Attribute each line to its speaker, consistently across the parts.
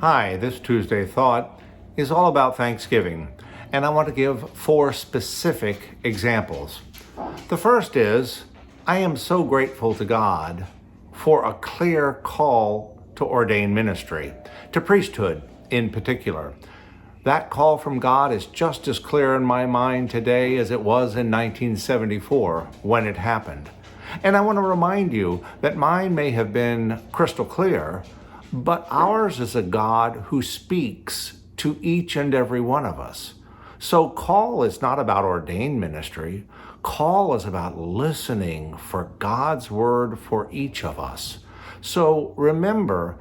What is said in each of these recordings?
Speaker 1: Hi, this Tuesday Thought is all about Thanksgiving, and I want to give 4 specific examples. The first is, I am so grateful to God for a clear call to ordained ministry, to priesthood in particular. That call from God is just as clear in my mind today as it was in 1974 when it happened. And I want to remind you that mine may have been crystal clear, but ours is a God who speaks to each and every one of us. So call is not about ordained ministry. Call is about listening for God's word for each of us. So remember,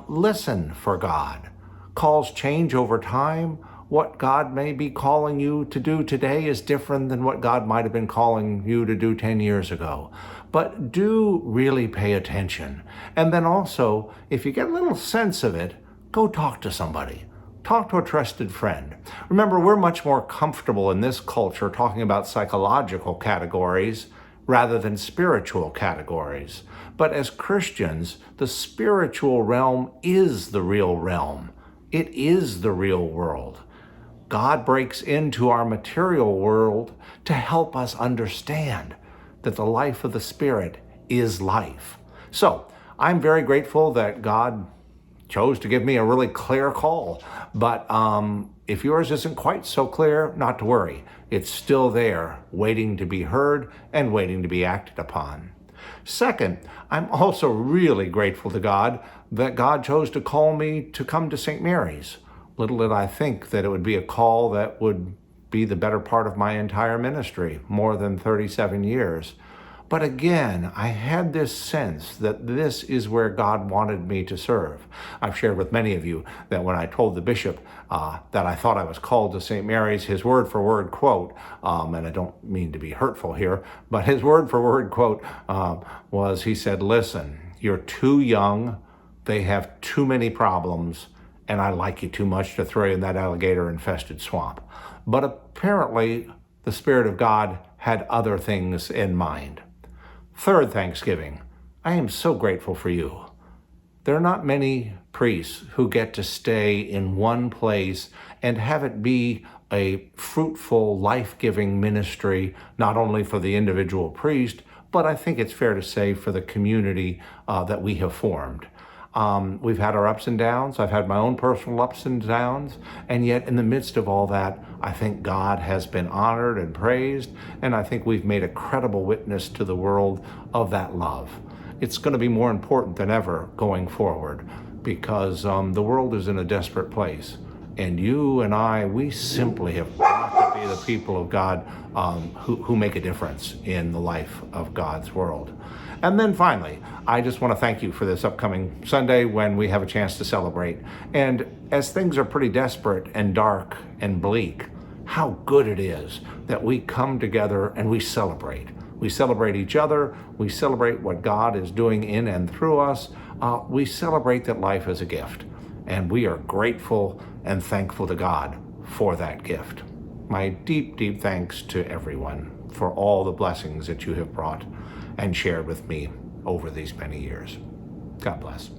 Speaker 1: listen for God. Calls change over time. What God may be calling you to do today is different than what God might have been calling you to do 10 years ago. But do really pay attention. And then also, if you get a little sense of it, go talk to somebody. Talk to a trusted friend. Remember, we're much more comfortable in this culture talking about psychological categories rather than spiritual categories. But as Christians, the spiritual realm is the real realm. It is the real world. God breaks into our material world to help us understand that the life of the Spirit is life. So I'm very grateful that God chose to give me a really clear call. But if yours isn't quite so clear, not to worry. It's still there, waiting to be heard and waiting to be acted upon. Second, I'm also really grateful to God that God chose to call me to come to St. Mary's. Little did I think that it would be a call that would be the better part of my entire ministry, more than 37 years. But again, I had this sense that this is where God wanted me to serve. I've shared with many of you that when I told the bishop that I thought I was called to St. Mary's, his word-for-word quote, and I don't mean to be hurtful here, but his word-for-word quote was, he said, "Listen, you're too young, they have too many problems, and I like you too much to throw you in that alligator-infested swamp." But apparently, the Spirit of God had other things in mind. Third Thanksgiving, I am so grateful for you. There are not many priests who get to stay in one place and have it be a fruitful, life-giving ministry, not only for the individual priest, but I think it's fair to say for the community that we have formed. We've had our ups and downs. I've had my own personal ups and downs. And yet in the midst of all that, I think God has been honored and praised. And I think we've made a credible witness to the world of that love. It's going to be more important than ever going forward because the world is in a desperate place. And you and I, we simply have got to be the people of God who make a difference in the life of God's world. And then finally, I just want to thank you for this upcoming Sunday when we have a chance to celebrate. And as things are pretty desperate and dark and bleak, how good it is that we come together and we celebrate. We celebrate each other. We celebrate what God is doing in and through us. We celebrate that life is a gift. And we are grateful and thankful to God for that gift. My deep, deep thanks to everyone for all the blessings that you have brought and shared with me over these many years. God bless.